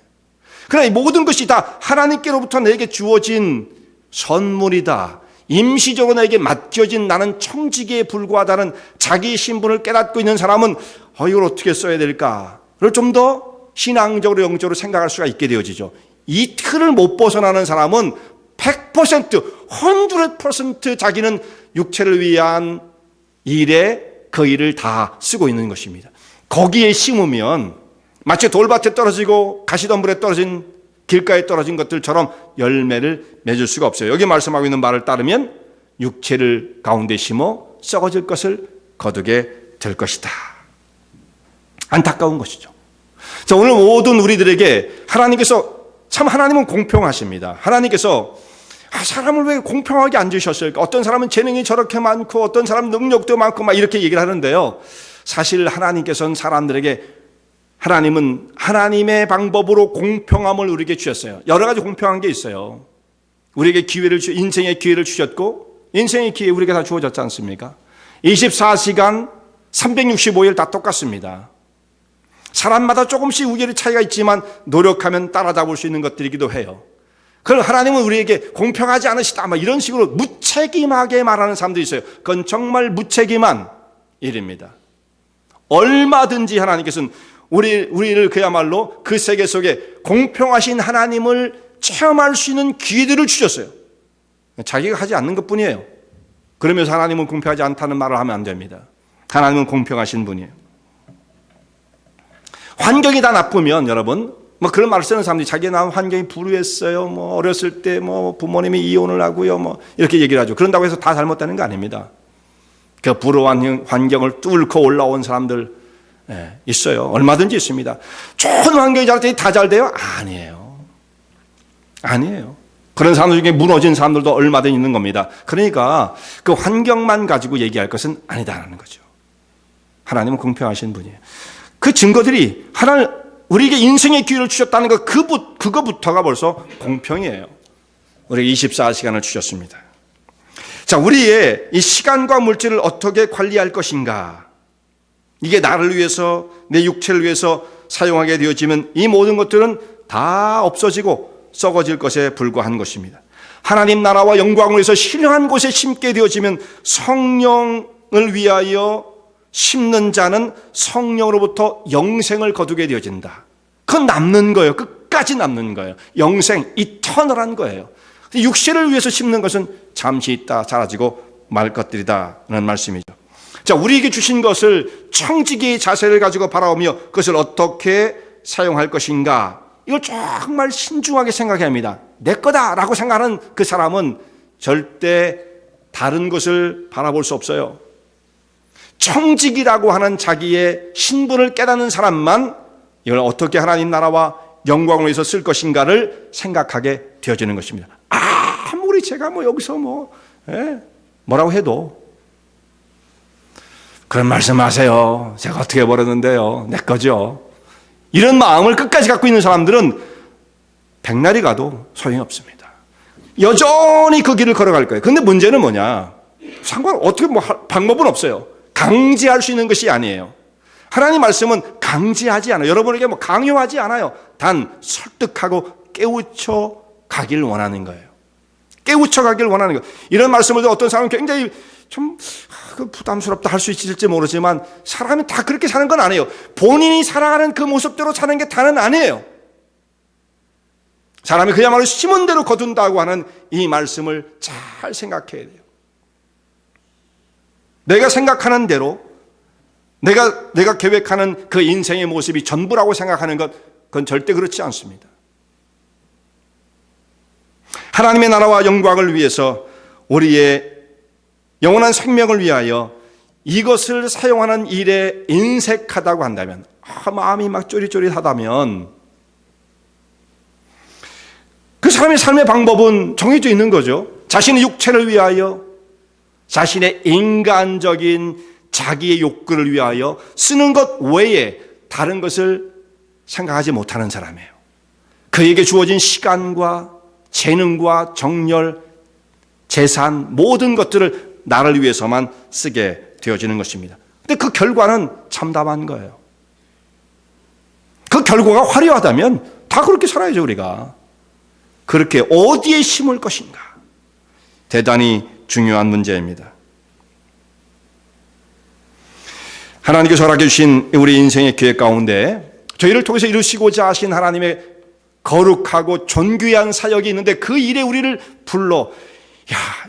그러나 이 모든 것이 다 하나님께로부터 내게 주어진 선물이다. 임시적으로 내게 맡겨진 나는 청지기에 불과하다는 자기 신분을 깨닫고 있는 사람은 이걸 어떻게 써야 될까를 좀 더 신앙적으로 영적으로 생각할 수가 있게 되어지죠. 이 틀을 못 벗어나는 사람은 100% 자기는 육체를 위한 일에 그 일을 다 쓰고 있는 것입니다. 거기에 심으면 마치 돌밭에 떨어지고 가시덤불에 떨어진, 길가에 떨어진 것들처럼 열매를 맺을 수가 없어요. 여기 말씀하고 있는 말을 따르면 육체를 가운데 심어 썩어질 것을 거두게 될 것이다. 안타까운 것이죠. 자, 오늘 모든 우리들에게 하나님은 공평하십니다. 하나님께서 사람을 왜 공평하게 안 주셨을까? 어떤 사람은 재능이 저렇게 많고 어떤 사람은 능력도 많고 막 이렇게 얘기를 하는데요. 사실 하나님은 하나님의 방법으로 공평함을 우리에게 주셨어요. 여러 가지 공평한 게 있어요. 우리에게 인생의 기회를 주셨고, 인생의 기회 우리에게 다 주어졌지 않습니까? 24시간 365일 다 똑같습니다. 사람마다 조금씩 우결의 차이가 있지만 노력하면 따라잡을 수 있는 것들이기도 해요. 그걸 하나님은 우리에게 공평하지 않으시다, 이런 식으로 무책임하게 말하는 사람들이 있어요. 그건 정말 무책임한 일입니다. 얼마든지 하나님께서는 우리를 그야말로 그 세계 속에 공평하신 하나님을 체험할 수 있는 기회들을 주셨어요. 자기가 하지 않는 것뿐이에요. 그러면서 하나님은 공평하지 않다는 말을 하면 안 됩니다. 하나님은 공평하신 분이에요. 환경이 다 나쁘면 여러분, 그런 말을 쓰는 사람들이 자기 나 환경이 불우했어요. 어렸을 때 부모님이 이혼을 하고요. 이렇게 얘기를 하죠. 그런다고 해서 다 잘못되는 거 아닙니다. 그 불우한 환경을 뚫고 올라온 사람들 있어요. 얼마든지 있습니다. 좋은 환경이 잘 때 다 잘 돼요? 아니에요. 그런 사람들 중에 무너진 사람들도 얼마든지 있는 겁니다. 그러니까 그 환경만 가지고 얘기할 것은 아니다라는 거죠. 하나님은 공평하신 분이에요. 그 증거들이 우리에게 인생의 기회를 주셨다는 것, 그거부터가 벌써 공평이에요. 우리에게 24시간을 주셨습니다. 자, 우리의 이 시간과 물질을 어떻게 관리할 것인가? 이게 나를 위해서, 내 육체를 위해서 사용하게 되어지면 이 모든 것들은 다 없어지고 썩어질 것에 불과한 것입니다. 하나님 나라와 영광을 위해서 신령한 곳에 심게 되어지면 성령을 위하여 심는 자는 성령으로부터 영생을 거두게 되어진다. 그건 남는 거예요. 끝까지 남는 거예요. 영생, 이터널한 거예요. 육체를 위해서 심는 것은 잠시 있다 사라지고 말 것들이다라는 말씀이죠. 자, 우리에게 주신 것을 청지기의 자세를 가지고 바라보며 그것을 어떻게 사용할 것인가, 이걸 정말 신중하게 생각해야 합니다. 내 거다라고 생각하는 그 사람은 절대 다른 것을 바라볼 수 없어요. 청지기라고 하는 자기의 신분을 깨닫는 사람만 이걸 어떻게 하나님 나라와 영광을 위해서 쓸 것인가를 생각하게 되어지는 것입니다. 아무리 제가 여기서 뭐라고 해도 그런 말씀하세요. 제가 어떻게 버렸는데요. 내 거죠. 이런 마음을 끝까지 갖고 있는 사람들은 백날이 가도 소용이 없습니다. 여전히 그 길을 걸어갈 거예요. 근데 문제는 뭐냐? 어떻게 방법은 없어요. 강제할 수 있는 것이 아니에요. 하나님 말씀은 강제하지 않아요. 여러분에게 강요하지 않아요. 단 설득하고 깨우쳐 가길 원하는 거예요. 깨우쳐 가길 원하는 거예요. 이런 말씀을 어떤 사람은 굉장히 좀 부담스럽다 할 수 있을지 모르지만 사람이 다 그렇게 사는 건 아니에요. 본인이 살아가는 그 모습대로 사는 게 다는 아니에요. 사람이 그야말로 심은 대로 거둔다고 하는 이 말씀을 잘 생각해야 돼요. 내가 생각하는 대로 내가 계획하는 그 인생의 모습이 전부라고 생각하는 것, 그건 절대 그렇지 않습니다. 하나님의 나라와 영광을 위해서 우리의 영원한 생명을 위하여 이것을 사용하는 일에 인색하다고 한다면, 마음이 막 쪼릿쪼릿하다면 그 사람의 삶의 방법은 정해져 있는 거죠. 자신의 육체를 위하여, 자신의 인간적인 자기의 욕구를 위하여 쓰는 것 외에 다른 것을 생각하지 못하는 사람이에요. 그에게 주어진 시간과 재능과 정열, 재산, 모든 것들을 나를 위해서만 쓰게 되어지는 것입니다. 근데 그 결과는 참담한 거예요. 그 결과가 화려하다면 다 그렇게 살아야죠, 우리가. 그렇게 어디에 심을 것인가? 대단히 중요한 문제입니다. 하나님께서 허락해 주신 우리 인생의 계획 가운데 저희를 통해서 이루시고자 하신 하나님의 거룩하고 존귀한 사역이 있는데 그 일에 우리를 불러,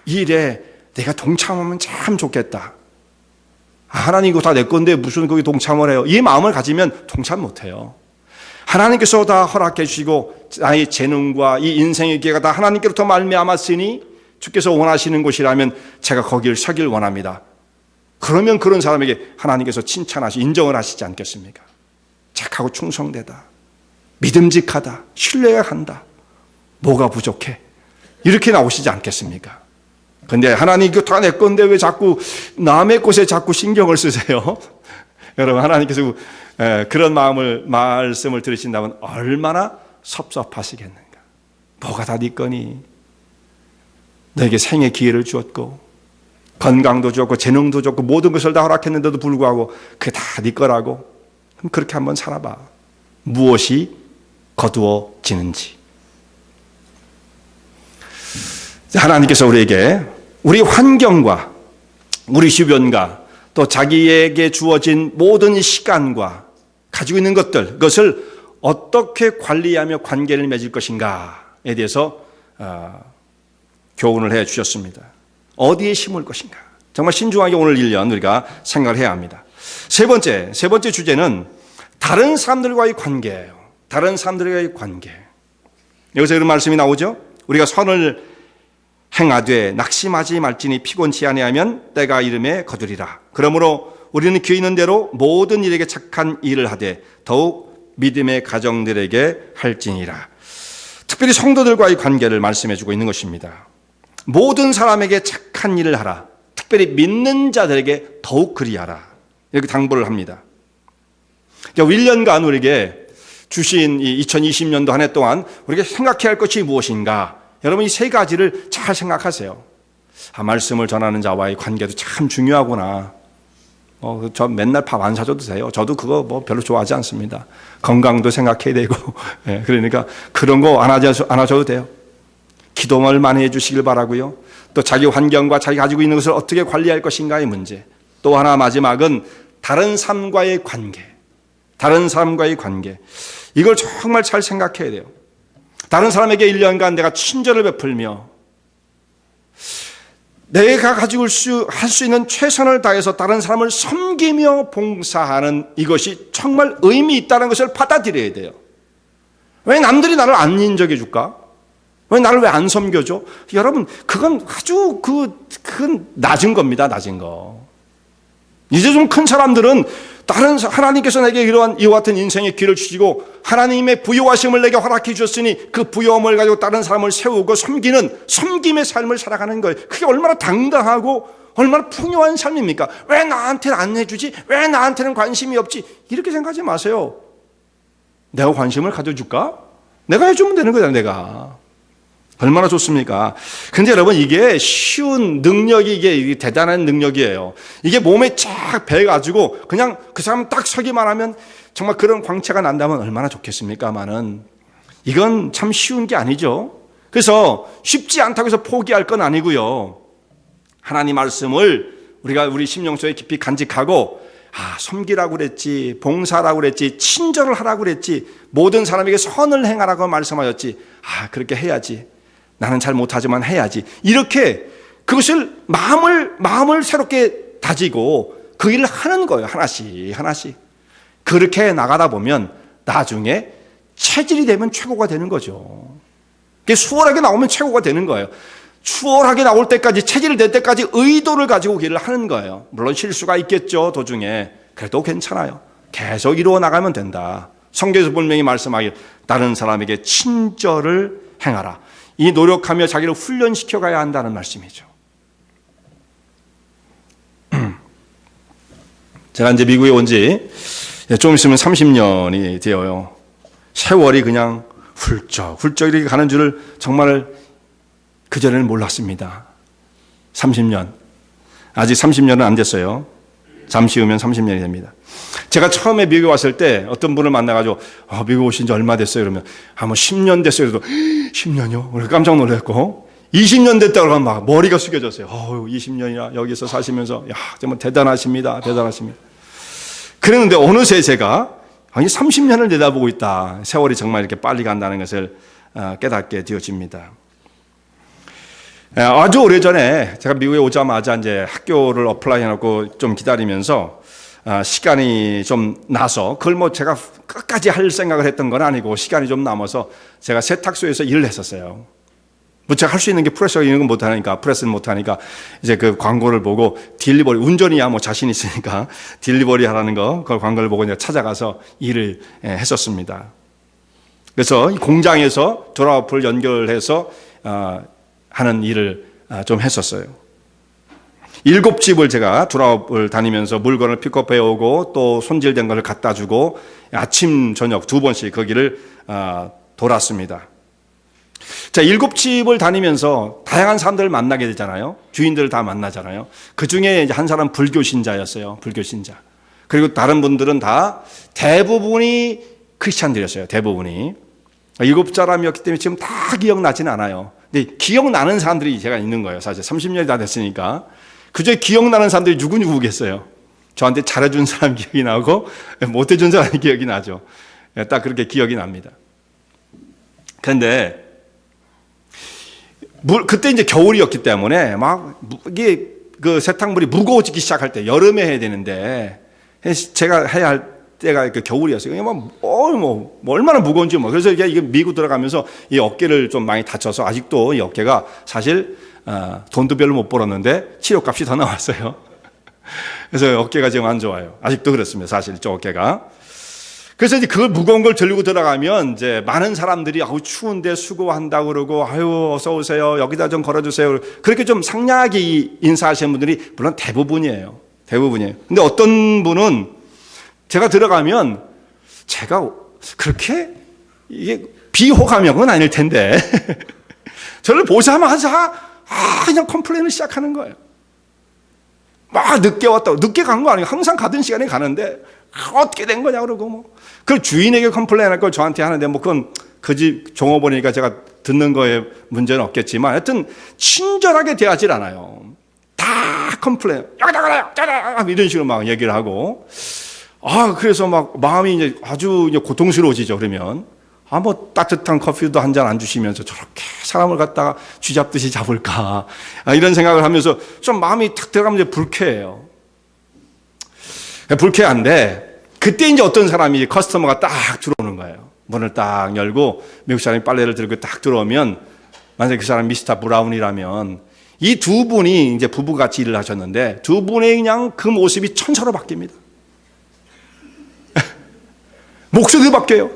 이 일에 내가 동참하면 참 좋겠다. 하나님 이거 다 내 건데 무슨 거기 동참을 해요. 이 마음을 가지면 동참 못해요. 하나님께서 다 허락해 주시고 나의 재능과 이 인생의 기회가 다 하나님께로부터 말미암았으니 주께서 원하시는 곳이라면 제가 거기를 서길 원합니다. 그러면 그런 사람에게 하나님께서 칭찬하시, 인정을 하시지 않겠습니까? 착하고 충성되다, 믿음직하다, 신뢰가 간다, 뭐가 부족해, 이렇게 나오시지 않겠습니까? 근데 하나님 이거 다 내 건데 왜 자꾸 남의 것에 자꾸 신경을 쓰세요? 여러분, 하나님께서 그런 말씀을 들으신다면 얼마나 섭섭하시겠는가. 뭐가 다 네 거니? 너에게 생의 기회를 주었고 건강도 줬고 재능도 줬고 모든 것을 다 허락했는데도 불구하고 그게 다 네 거라고. 그럼 그렇게 한번 살아봐. 무엇이 거두어지는지. 하나님께서 우리에게 우리 환경과 우리 주변과 또 자기에게 주어진 모든 시간과 가지고 있는 것들, 그것을 어떻게 관리하며 관계를 맺을 것인가에 대해서 교훈을 해 주셨습니다. 어디에 심을 것인가? 정말 신중하게 오늘 1년 우리가 생각을 해야 합니다. 세 번째 주제는 다른 사람들과의 관계예요. 다른 사람들과의 관계. 여기서 이런 말씀이 나오죠. 우리가 선을 행하되 낙심하지 말지니 피곤치 아니하면 때가 이름에 거두리라. 그러므로 우리는 귀 있는 대로 모든 일에게 착한 일을 하되 더욱 믿음의 가정들에게 할지니라. 특별히 성도들과의 관계를 말씀해 주고 있는 것입니다. 모든 사람에게 착한 일을 하라. 특별히 믿는 자들에게 더욱 그리하라. 이렇게 당부를 합니다. 1년간 우리에게 주신 이 2020년도 한 해 동안 우리가 생각해야 할 것이 무엇인가? 여러분, 이 세 가지를 잘 생각하세요. 말씀을 전하는 자와의 관계도 참 중요하구나. 저 맨날 밥 안 사줘도 돼요. 저도 그거 별로 좋아하지 않습니다. 건강도 생각해야 되고. 그러니까 그런 거 안 하셔도 돼요. 기도를 많이 해주시길 바라고요. 또 자기 환경과 자기 가지고 있는 것을 어떻게 관리할 것인가의 문제. 또 하나 마지막은 다른 삶과의 관계. 다른 사람과의 관계. 이걸 정말 잘 생각해야 돼요. 다른 사람에게 1년간 내가 친절을 베풀며 내가 가지고 할 수 있는 최선을 다해서 다른 사람을 섬기며 봉사하는 이것이 정말 의미 있다는 것을 받아들여야 돼요. 왜 남들이 나를 안 인정해 줄까? 왜 나를 왜 안 섬겨줘? 여러분, 그건 아주 그건 낮은 겁니다. 낮은 거. 이제 좀 큰 사람들은 하나님께서 내게 이와 같은 인생의 길을 주시고 하나님의 부요하심을 내게 허락해 주셨으니 그 부요함을 가지고 다른 사람을 세우고 섬김의 삶을 살아가는 거예요. 그게 얼마나 당당하고 얼마나 풍요한 삶입니까? 왜 나한테는 안 해주지? 왜 나한테는 관심이 없지? 이렇게 생각하지 마세요. 내가 관심을 가져줄까? 내가 해주면 되는 거잖아요. 내가 얼마나 좋습니까? 근데 여러분, 이게 쉬운 능력이, 이게 대단한 능력이에요. 이게 몸에 쫙 배가지고 그냥 그 사람 딱 서기만 하면 정말 그런 광채가 난다면 얼마나 좋겠습니까만은 이건 참 쉬운 게 아니죠. 그래서 쉽지 않다고 해서 포기할 건 아니고요. 하나님 말씀을 우리 심령 속에 깊이 간직하고 섬기라고 그랬지, 봉사라고 그랬지, 친절을 하라고 그랬지, 모든 사람에게 선을 행하라고 말씀하셨지, 그렇게 해야지, 나는 잘 못하지만 해야지, 이렇게 그것을 마음을 새롭게 다지고 그 일을 하는 거예요. 하나씩 그렇게 나가다 보면 나중에 체질이 되면 최고가 되는 거죠. 수월하게 나오면 최고가 되는 거예요. 수월하게 나올 때까지, 체질이 될 때까지 의도를 가지고 그 일을 하는 거예요. 물론 실수가 있겠죠, 도중에. 그래도 괜찮아요. 계속 이루어 나가면 된다. 성경에서 분명히 말씀하길 다른 사람에게 친절을 행하라. 이 노력하며 자기를 훈련시켜 가야 한다는 말씀이죠. 제가 이제 미국에 온 지 좀 있으면 30년이 되어요. 세월이 그냥 훌쩍 이렇게 가는 줄을 정말 그전에는 몰랐습니다. 30년. 아직 30년은 안 됐어요. 잠시 후면 30년이 됩니다. 제가 처음에 미국에 왔을 때 어떤 분을 만나가지고 미국 오신 지 얼마 됐어요? 그러면 뭐 10년 됐어요. 그래도 10년이요? 깜짝 놀랐고 20년 됐다고 하면 막 머리가 숙여졌어요. 20년이나 여기서 사시면서 정말 대단하십니다. 그랬는데 어느새 제가 30년을 내다보고 있다. 세월이 정말 이렇게 빨리 간다는 것을 깨닫게 되어집니다. 아주 오래전에 제가 미국에 오자마자 이제 학교를 어플라이 해놓고 좀 기다리면서 시간이 좀 나서, 그걸 제가 끝까지 할 생각을 했던 건 아니고 시간이 좀 남아서 제가 세탁소에서 일을 했었어요. 제가 할 수 있는 게 프레스가 있는 건 못하니까, 프레스는 못하니까 이제 그 광고를 보고 딜리버리, 운전이야 자신 있으니까 딜리버리 하라는 그걸 광고를 보고 이제 찾아가서 일을 했었습니다. 그래서 공장에서 드롭을 연결해서 하는 일을 좀 했었어요. 7집을 제가 드롭을 다니면서 물건을 픽업해 오고 또 손질된 것을 갖다 주고 아침 저녁 2번씩 거기를 돌았습니다. 자, 7집을 다니면서 다양한 사람들을 만나게 되잖아요. 주인들을 다 만나잖아요. 그 중에 한 사람 불교 신자였어요. 불교 신자. 그리고 다른 분들은 다 대부분이 크리스찬들이었어요. 대부분이. 7사람이었기 때문에 지금 다 기억나지는 않아요. 근데 기억나는 사람들이 제가 있는 거예요. 사실 30년이 다 됐으니까. 그중에 기억나는 사람들이 누구겠어요? 저한테 잘해준 사람 기억이 나고 못해준 사람 기억이 나죠. 딱 그렇게 기억이 납니다. 그런데 그때 이제 겨울이었기 때문에 이게 그 세탁물이 무거워지기 시작할 때, 여름에 해야 되는데 제가 해야 할 때가 그 겨울이었어요. 얼마나 무거운지 그래서 이게 미국 들어가면서 이 어깨를 좀 많이 다쳐서 아직도 이 어깨가 사실 돈도 별로 못 벌었는데 치료값이 더 나왔어요. 그래서 어깨가 지금 안 좋아요. 아직도 그렇습니다. 사실 저 어깨가. 그래서 이제 그걸 무거운 걸 들고 들어가면 이제 많은 사람들이 추운데 수고한다고 그러고 어서 오세요. 여기다 좀 걸어주세요. 그렇게 좀 상냥하게 인사하시는 분들이 물론 대부분이에요. 근데 어떤 분은 제가 들어가면 제가 그렇게 이게 비호감형은 아닐 텐데 저를 보자마자 그냥 컴플레인을 시작하는 거예요. 늦게 왔다고. 늦게 간 거 아니에요. 항상 가던 시간에 가는데 어떻게 된 거냐 그러고 그 주인에게 컴플레인할 걸 저한테 하는데 그건 그 집 종업원이니까 제가 듣는 거에 문제는 없겠지만 하여튼 친절하게 대하질 않아요. 다 컴플레인. 여기다 그래요. 이런 식으로 막 얘기를 하고 그래서 마음이 이제 아주 이제 고통스러워지죠. 그러면 따뜻한 커피도 한 잔 안 주시면서 저렇게 사람을 갖다가 쥐잡듯이 잡을까 이런 생각을 하면서 좀 마음이 탁 들어가면 이제 불쾌해요. 불쾌한데 그때 이제 어떤 사람이 커스터머가 딱 들어오는 거예요. 문을 딱 열고 미국 사람이 빨래를 들고 딱 들어오면, 만약에 그 사람 미스터 브라운이라면 이 두 분이 이제 부부같이 일을 하셨는데 두 분의 그냥 그 모습이 천사로 바뀝니다. 목소리도 바뀌어요.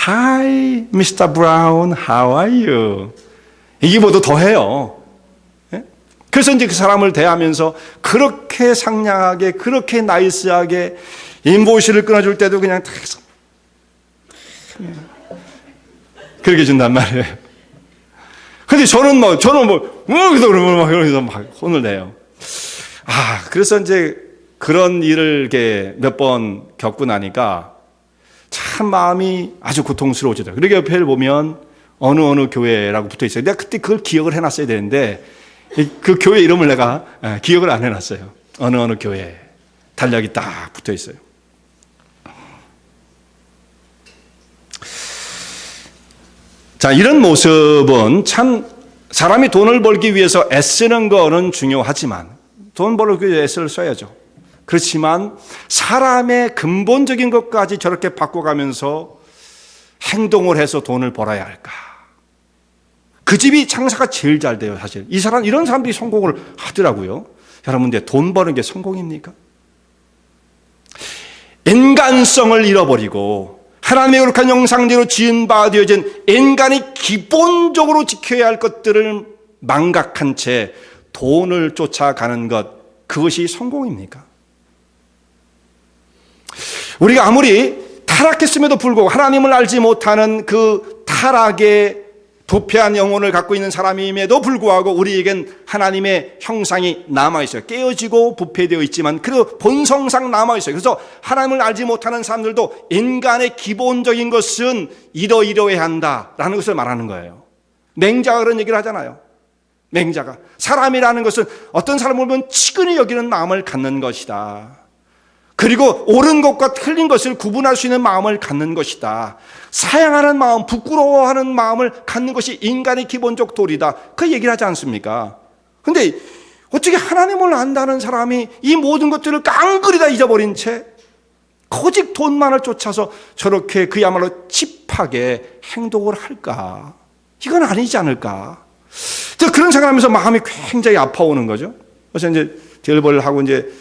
Hi, Mr. Brown, how are you? 이기보다 더해요. 그래서 이제 그 사람을 대하면서 그렇게 상냥하게, 그렇게 나이스하게 인보이스를 끊어줄 때도 그냥 탁 그렇게 준단 말이에요. 근데 저는 그러면서 막 혼을 내요. 그래서 이제 그런 일을 이렇게 몇 번 겪고 나니까 참 마음이 아주 고통스러워지더라고요. 그러니까 옆에 보면 어느 교회라고 붙어 있어요. 내가 그때 그걸 기억을 해놨어야 되는데 그 교회 이름을 내가 기억을 안 해놨어요. 어느 교회 달력이 딱 붙어 있어요. 자, 이런 모습은 참 사람이 돈을 벌기 위해서 애쓰는 거는 중요하지만 돈 벌기 위해 애를 써야죠. 그렇지만 사람의 근본적인 것까지 저렇게 바꿔가면서 행동을 해서 돈을 벌어야 할까? 그 집이 장사가 제일 잘 돼요, 사실. 이런 사람들이 성공을 하더라고요. 여러분, 근데 돈 버는 게 성공입니까? 인간성을 잃어버리고 하나님의 거룩한 형상대로 지은 바 되어진 인간이 기본적으로 지켜야 할 것들을 망각한 채 돈을 쫓아가는 것, 그것이 성공입니까? 우리가 아무리 타락했음에도 불구하고 하나님을 알지 못하는 그 타락의 부패한 영혼을 갖고 있는 사람임에도 불구하고 우리에겐 하나님의 형상이 남아있어요. 깨어지고 부패되어 있지만 그래도 본성상 남아있어요. 그래서 하나님을 알지 못하는 사람들도 인간의 기본적인 것은 이러이러해야 한다라는 것을 말하는 거예요. 맹자가 그런 얘기를 하잖아요. 맹자가 사람이라는 것은 어떤 사람을 보면 치근히 여기는 마음을 갖는 것이다. 그리고 옳은 것과 틀린 것을 구분할 수 있는 마음을 갖는 것이다. 사양하는 마음, 부끄러워하는 마음을 갖는 것이 인간의 기본적 도리다. 그 얘기를 하지 않습니까? 근데 어떻게 하나님을 안다는 사람이 이 모든 것들을 깡그리 다 잊어버린 채 오직 돈만을 쫓아서 저렇게 그야말로 칩하게 행동을 할까? 이건 아니지 않을까? 그런 생각하면서 마음이 굉장히 아파오는 거죠. 그래서 이제 델벌을 하고 이제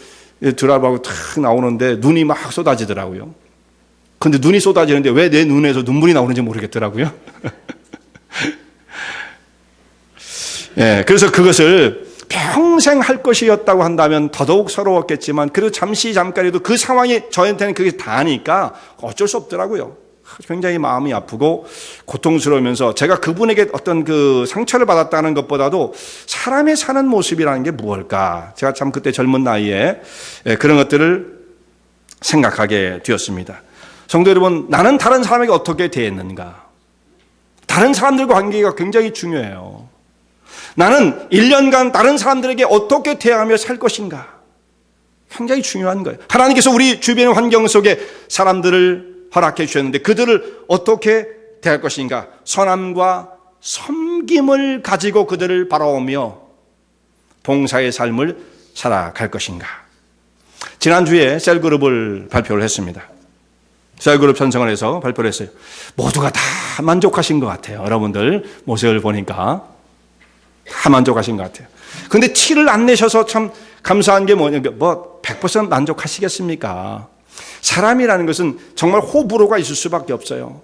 드랍하고 탁 나오는데 눈이 막 쏟아지더라고요. 근데 눈이 쏟아지는데 왜 내 눈에서 눈물이 나오는지 모르겠더라고요. 그래서 그것을 평생 할 것이었다고 한다면 더더욱 서러웠겠지만 그래도 잠깐이라도 그 상황이 저한테는 그게 다니까 어쩔 수 없더라고요. 굉장히 마음이 아프고 고통스러우면서 제가 그분에게 어떤 그 상처를 받았다는 것보다도 사람의 사는 모습이라는 게 무엇일까? 제가 참 그때 젊은 나이에 그런 것들을 생각하게 되었습니다. 성도 여러분, 나는 다른 사람에게 어떻게 대했는가? 다른 사람들과 관계가 굉장히 중요해요. 나는 1년간 다른 사람들에게 어떻게 대하며 살 것인가? 굉장히 중요한 거예요. 하나님께서 우리 주변의 환경 속에 사람들을 허락해 주셨는데 그들을 어떻게 대할 것인가? 선함과 섬김을 가지고 그들을 바라보며 봉사의 삶을 살아갈 것인가? 지난주에 셀그룹을 발표를 했습니다. 셀그룹 편성을 해서 발표를 했어요. 모두가 다 만족하신 것 같아요. 여러분들 모습을 보니까 다 만족하신 것 같아요. 근데 티를 안 내셔서 참 감사한 게 뭐냐면 100% 만족하시겠습니까? 사람이라는 것은 정말 호불호가 있을 수밖에 없어요.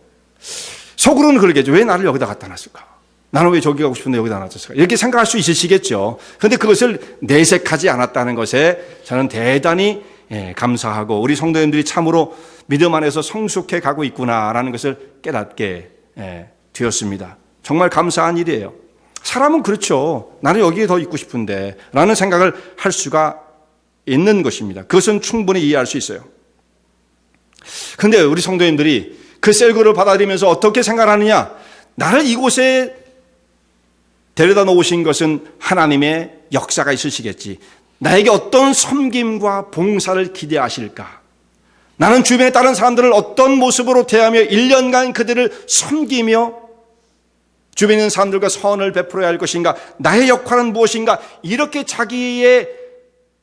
속으로는 그러겠죠. 왜 나를 여기다 갖다 놨을까? 나는 왜 저기 가고 싶은데 여기다 놨을까? 이렇게 생각할 수 있으시겠죠. 그런데 그것을 내색하지 않았다는 것에 저는 대단히 감사하고 우리 성도님들이 참으로 믿음 안에서 성숙해 가고 있구나라는 것을 깨닫게 되었습니다. 정말 감사한 일이에요. 사람은 그렇죠. 나는 여기에 더 있고 싶은데 라는 생각을 할 수가 있는 것입니다. 그것은 충분히 이해할 수 있어요. 그런데 우리 성도님들이 그 셀그룹을 받아들이면서 어떻게 생각하느냐? 나를 이곳에 데려다 놓으신 것은 하나님의 역사가 있으시겠지. 나에게 어떤 섬김과 봉사를 기대하실까? 나는 주변에 다른 사람들을 어떤 모습으로 대하며 1년간 그들을 섬기며 주변에 있는 사람들과 선을 베풀어야 할 것인가? 나의 역할은 무엇인가? 이렇게 자기의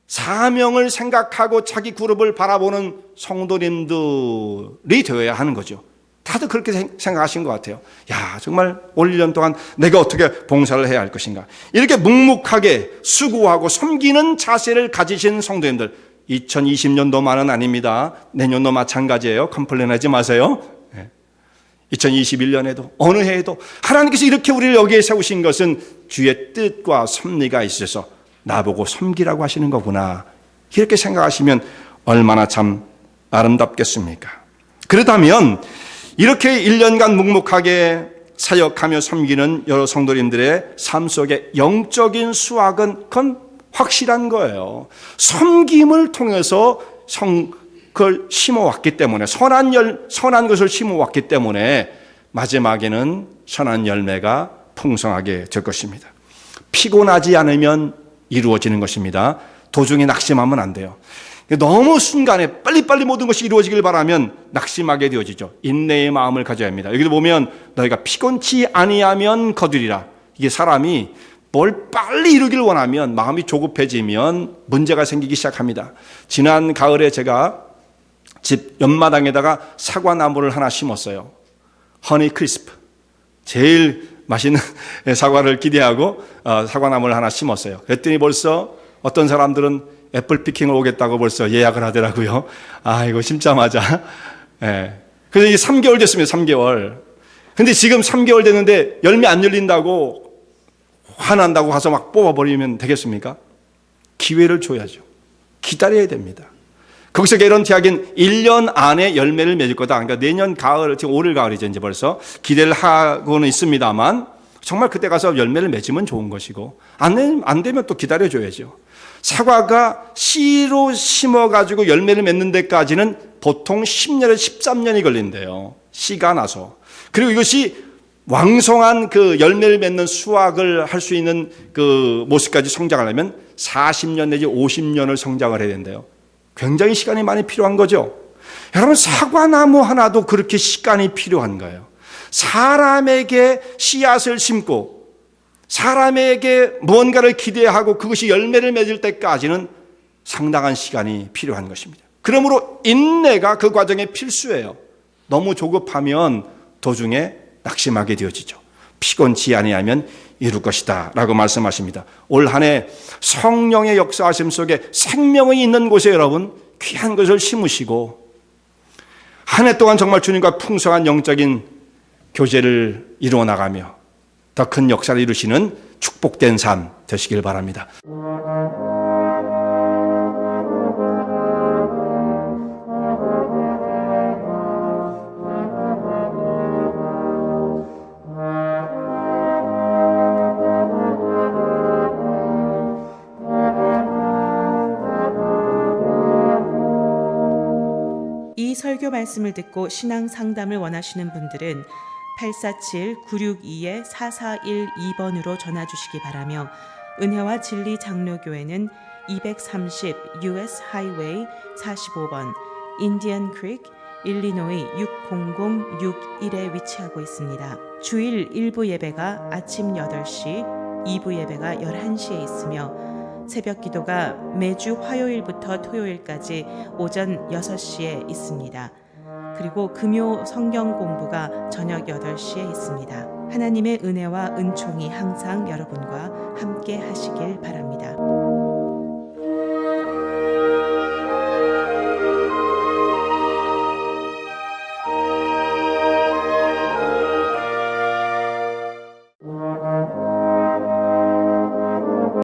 사명을 생각하고 자기 그룹을 바라보는 성도님들이 되어야 하는 거죠. 다들 그렇게 생각하신 것 같아요. 야, 정말 올 1년 동안 내가 어떻게 봉사를 해야 할 것인가. 이렇게 묵묵하게 수고하고 섬기는 자세를 가지신 성도님들, 2020년도만은 아닙니다. 내년도 마찬가지예요. 컴플레인하지 마세요. 2021년에도 어느 해에도 하나님께서 이렇게 우리를 여기에 세우신 것은 주의 뜻과 섭리가 있어서 나보고 섬기라고 하시는 거구나, 이렇게 생각하시면 얼마나 참 아름답겠습니까? 그렇다면 이렇게 1년간 묵묵하게 사역하며 섬기는 여러 성도님들의 삶 속에 영적인 수확은 그건 확실한 거예요. 섬김을 통해서 그걸 심어왔기 때문에, 선한 것을 심어왔기 때문에 마지막에는 선한 열매가 풍성하게 될 것입니다. 피곤하지 않으면 이루어지는 것입니다. 도중에 낙심하면 안 돼요. 너무 순간에 빨리빨리 모든 것이 이루어지길 바라면 낙심하게 되어지죠. 인내의 마음을 가져야 합니다. 여기도 보면 너희가 피곤치 아니하면 거두리라. 이게 사람이 뭘 빨리 이루길 원하면, 마음이 조급해지면 문제가 생기기 시작합니다. 지난 가을에 제가 집 옆마당에다가 사과나무를 하나 심었어요. 허니 크리스프, 제일 맛있는 사과를 기대하고 사과나무를 하나 심었어요. 그랬더니 벌써 어떤 사람들은 애플 피킹을 오겠다고 벌써 예약을 하더라고요. 아, 이거 심자마자. 예. 그래서 이제 3개월 됐습니다. 3개월. 근데 지금 3개월 됐는데 열매 안 열린다고 화난다고 가서 막 뽑아버리면 되겠습니까? 기회를 줘야죠. 기다려야 됩니다. 거기서 개런티하긴 1년 안에 열매를 맺을 거다. 그러니까 내년 가을, 지금 올해 가을이죠. 이제 벌써 기대를 하고는 있습니다만 정말 그때 가서 열매를 맺으면 좋은 것이고 안 되면 또 기다려줘야죠. 사과가 씨로 심어가지고 열매를 맺는 데까지는 보통 10년에서 13년이 걸린대요. 씨가 나서. 그리고 이것이 왕성한 그 열매를 맺는 수확을 할 수 있는 그 모습까지 성장하려면 40년 내지 50년을 성장을 해야 된대요. 굉장히 시간이 많이 필요한 거죠. 여러분, 사과나무 하나도 그렇게 시간이 필요한 거예요. 사람에게 씨앗을 심고 사람에게 무언가를 기대하고 그것이 열매를 맺을 때까지는 상당한 시간이 필요한 것입니다. 그러므로 인내가 그 과정에 필수예요. 너무 조급하면 도중에 낙심하게 되어지죠. 피곤치 아니하면 이룰 것이다 라고 말씀하십니다. 올 한 해 성령의 역사하심 속에 생명이 있는 곳에 여러분 귀한 것을 심으시고 한 해 동안 정말 주님과 풍성한 영적인 교제를 이루어 나가며 더 큰 역사를 이루시는 축복된 삶 되시길 바랍니다. 이 설교 말씀을 듣고 신앙 상담을 원하시는 분들은 847-962-4412번으로 전화 주시기 바라며 은혜와 진리 장로교회는 230 US 하이웨이 45번 인디언 크릭 일리노이 60061에 위치하고 있습니다. 주일 1부 예배가 아침 8시, 2부 예배가 11시에 있으며 새벽 기도가 매주 화요일부터 토요일까지 오전 6시에 있습니다. 그리고 금요 성경 공부가 저녁 8시에 있습니다. 하나님의 은혜와 은총이 항상 여러분과 함께 하시길 바랍니다.